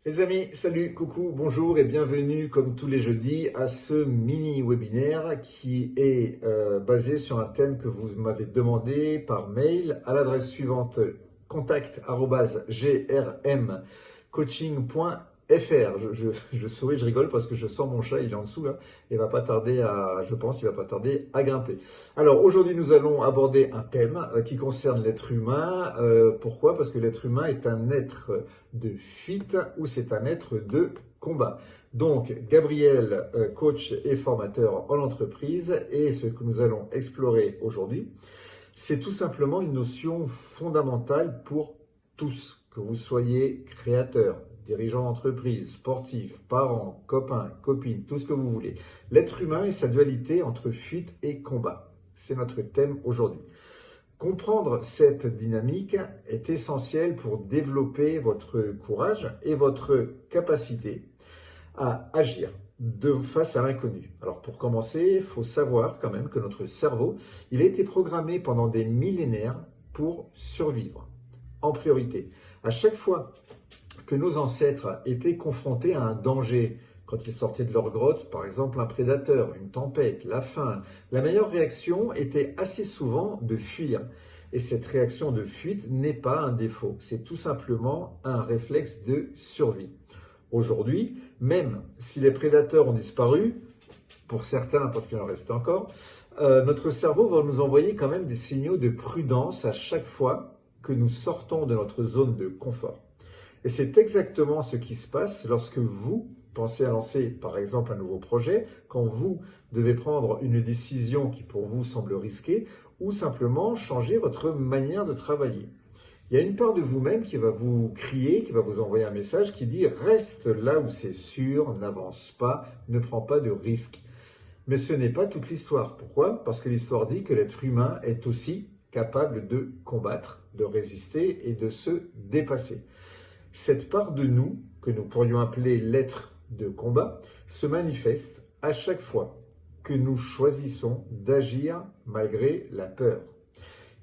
Les amis, salut, coucou, bonjour et bienvenue comme tous les jeudis à ce mini-webinaire qui est basé sur un thème que vous m'avez demandé par mail à l'adresse suivante contact@grmcoaching.fr. Je souris, je rigole parce que je sens mon chat, il est en dessous là, et va pas tarder à, je pense, il va pas tarder à grimper. Alors aujourd'hui, nous allons aborder un thème qui concerne l'être humain. Pourquoi? Parce que l'être humain est un être de fuite ou c'est un être de combat. Donc, Gabriel, coach et formateur en entreprise, et ce que nous allons explorer aujourd'hui, c'est tout simplement une notion fondamentale pour tous, que vous soyez créateur, dirigeant d'entreprise, sportif, parent, copain, copine, tout ce que vous voulez. L'être humain et sa dualité entre fuite et combat. C'est notre thème aujourd'hui. Comprendre cette dynamique est essentiel pour développer votre courage et votre capacité à agir face à l'inconnu. Alors pour commencer, il faut savoir quand même que notre cerveau, il a été programmé pendant des millénaires pour survivre en priorité. À chaque fois que nos ancêtres étaient confrontés à un danger, quand ils sortaient de leur grotte, par exemple un prédateur, une tempête, la faim, la meilleure réaction était assez souvent de fuir. Et cette réaction de fuite n'est pas un défaut, c'est tout simplement un réflexe de survie. Aujourd'hui, même si les prédateurs ont disparu, pour certains parce qu'il en reste encore, notre cerveau va nous envoyer quand même des signaux de prudence à chaque fois que nous sortons de notre zone de confort. Et c'est exactement ce qui se passe lorsque vous pensez à lancer, par exemple, un nouveau projet, quand vous devez prendre une décision qui pour vous semble risquée, ou simplement changer votre manière de travailler. Il y a une part de vous-même qui va vous crier, qui va vous envoyer un message qui dit « Reste là où c'est sûr, n'avance pas, ne prends pas de risques ». Mais ce n'est pas toute l'histoire. Pourquoi? Parce que l'histoire dit que l'être humain est aussi capable de combattre, de résister et de se dépasser. Cette part de nous, que nous pourrions appeler l'être de combat, se manifeste à chaque fois que nous choisissons d'agir malgré la peur.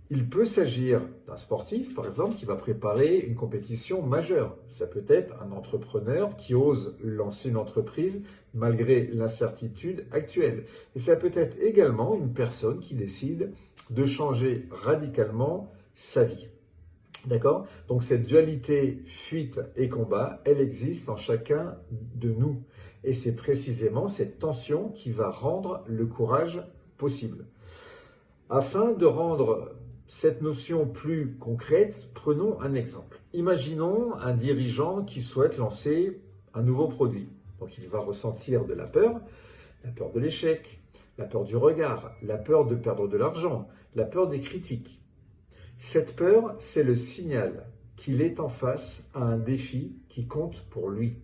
Il peut s'agir d'un sportif, par exemple, qui va préparer une compétition majeure. Ça peut être un entrepreneur qui ose lancer une entreprise malgré l'incertitude actuelle. Et ça peut être également une personne qui décide de changer radicalement sa vie. D'accord? Donc cette dualité fuite et combat, elle existe en chacun de nous. Et c'est précisément cette tension qui va rendre le courage possible. Afin de rendre cette notion plus concrète, prenons un exemple. Imaginons un dirigeant qui souhaite lancer un nouveau produit. Donc il va ressentir de la peur de l'échec, la peur du regard, la peur de perdre de l'argent, la peur des critiques. Cette peur, c'est le signal qu'il est en face à un défi qui compte pour lui.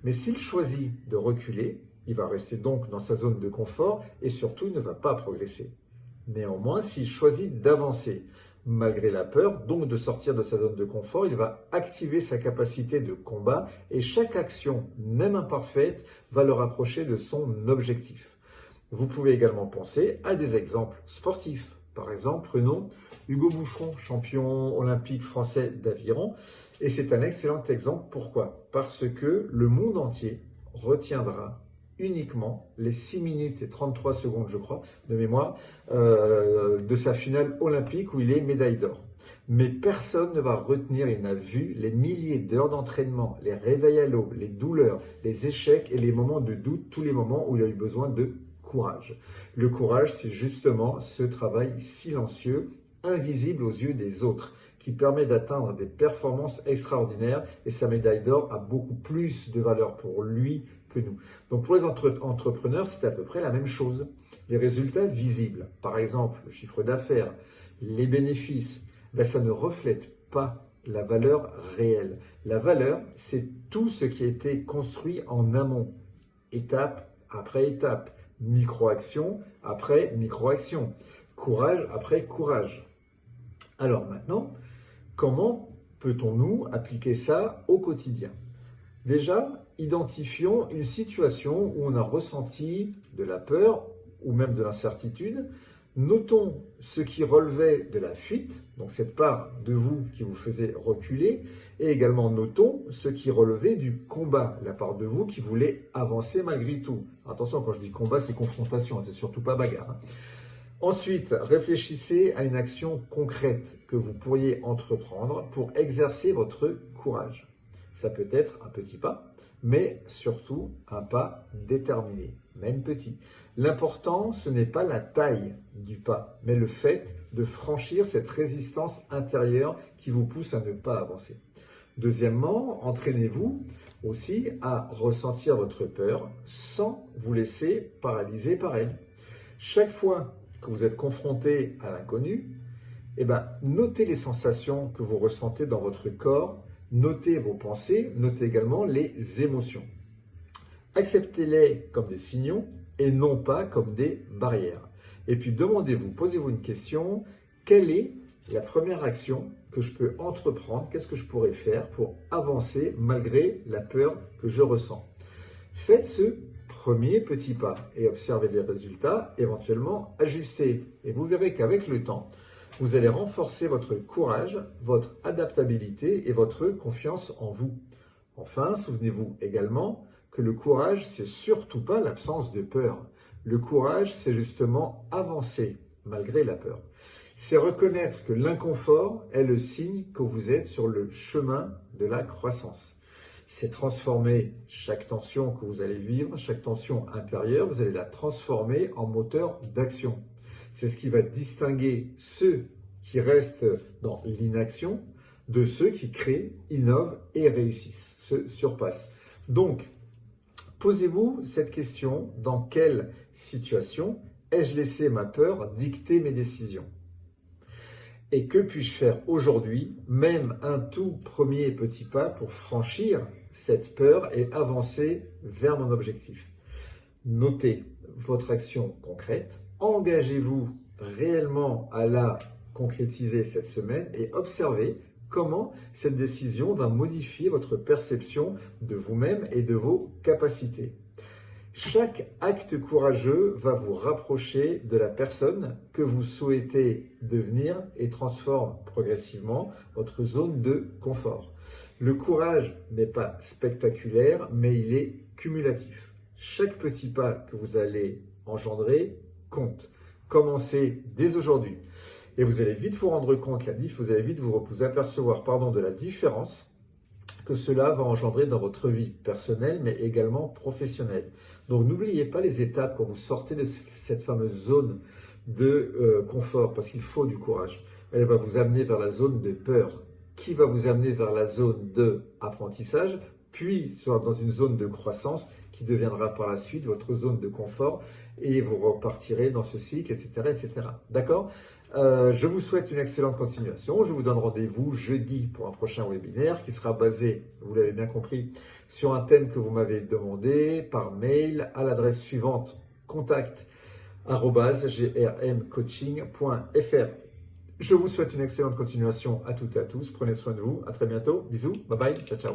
Mais s'il choisit de reculer, il va rester donc dans sa zone de confort et surtout il ne va pas progresser. Néanmoins, s'il choisit d'avancer, malgré la peur, donc de sortir de sa zone de confort, il va activer sa capacité de combat et chaque action, même imparfaite, va le rapprocher de son objectif. Vous pouvez également penser à des exemples sportifs. Par exemple, prenons Hugo Boucheron, champion olympique français d'aviron. Et c'est un excellent exemple. Pourquoi? Parce que le monde entier retiendra uniquement les 6 minutes et 33 secondes, je crois, de mémoire, de sa finale olympique où il est médaille d'or. Mais personne ne va retenir et n'a vu les milliers d'heures d'entraînement, les réveils à l'aube, les douleurs, les échecs et les moments de doute, tous les moments où il a eu besoin de courage. Le courage, c'est justement ce travail silencieux, invisible aux yeux des autres, qui permet d'atteindre des performances extraordinaires et sa médaille d'or a beaucoup plus de valeur pour lui que nous. Donc pour les entrepreneurs, c'est à peu près la même chose. Les résultats visibles, par exemple le chiffre d'affaires, les bénéfices, ça ne reflète pas la valeur réelle. La valeur, c'est tout ce qui a été construit en amont, étape après étape, micro-action après micro-action, courage après courage. Alors maintenant, comment peut-on appliquer ça au quotidien? Déjà, identifions une situation où on a ressenti de la peur ou même de l'incertitude Notons ce qui relevait de la fuite, donc cette part de vous qui vous faisait reculer, et également notons ce qui relevait du combat, la part de vous qui voulait avancer malgré tout. Attention, quand je dis combat, c'est confrontation, c'est surtout pas bagarre, hein. Ensuite, réfléchissez à une action concrète que vous pourriez entreprendre pour exercer votre courage. Ça peut être un petit pas, mais surtout un pas déterminé, même petit. L'important, ce n'est pas la taille du pas, mais le fait de franchir cette résistance intérieure qui vous pousse à ne pas avancer. Deuxièmement, entraînez-vous aussi à ressentir votre peur sans vous laisser paralyser par elle. Chaque fois que vous êtes confronté à l'inconnu, notez les sensations que vous ressentez dans votre corps, notez vos pensées, notez également les émotions. Acceptez-les comme des signaux et non pas comme des barrières. Et puis demandez-vous, posez-vous une question, quelle est la première action que je peux entreprendre? Qu'est-ce que je pourrais faire pour avancer malgré la peur que je ressens? Faites ce premier petit pas et observez les résultats, éventuellement ajustez. Et vous verrez qu'avec le temps, vous allez renforcer votre courage, votre adaptabilité et votre confiance en vous. Enfin, souvenez-vous également que le courage, c'est surtout pas l'absence de peur. Le courage, c'est justement avancer malgré la peur. C'est reconnaître que l'inconfort est le signe que vous êtes sur le chemin de la croissance. C'est transformer chaque tension que vous allez vivre, chaque tension intérieure, vous allez la transformer en moteur d'action. C'est ce qui va distinguer ceux qui restent dans l'inaction de ceux qui créent, innovent et réussissent, se surpassent. Donc, posez-vous cette question, dans quelle situation ai-je laissé ma peur dicter mes décisions? Et que puis-je faire aujourd'hui, même un tout premier petit pas pour franchir cette peur et avancer vers mon objectif? Notez votre action concrète, engagez-vous réellement à la concrétiser cette semaine et observez comment cette décision va modifier votre perception de vous-même et de vos capacités. Chaque acte courageux va vous rapprocher de la personne que vous souhaitez devenir et transforme progressivement votre zone de confort. Le courage n'est pas spectaculaire, mais il est cumulatif. Chaque petit pas que vous allez engendrer compte. Commencez dès aujourd'hui. Et vous allez vite vous rendre compte, vous allez vite vous apercevoir de la différence que cela va engendrer dans votre vie personnelle, mais également professionnelle. Donc n'oubliez pas les étapes quand vous sortez de cette fameuse zone de confort, parce qu'il faut du courage. Elle va vous amener vers la zone de peur, qui va vous amener vers la zone d'apprentissage, puis dans une zone de croissance qui deviendra par la suite votre zone de confort et vous repartirez dans ce cycle, etc. etc. D'accord? Je vous souhaite une excellente continuation. Je vous donne rendez-vous jeudi pour un prochain webinaire qui sera basé, vous l'avez bien compris, sur un thème que vous m'avez demandé par mail à l'adresse suivante contact@grmcoaching.fr. Je vous souhaite une excellente continuation à toutes et à tous. Prenez soin de vous. À très bientôt. Bisous. Bye bye. Ciao, ciao.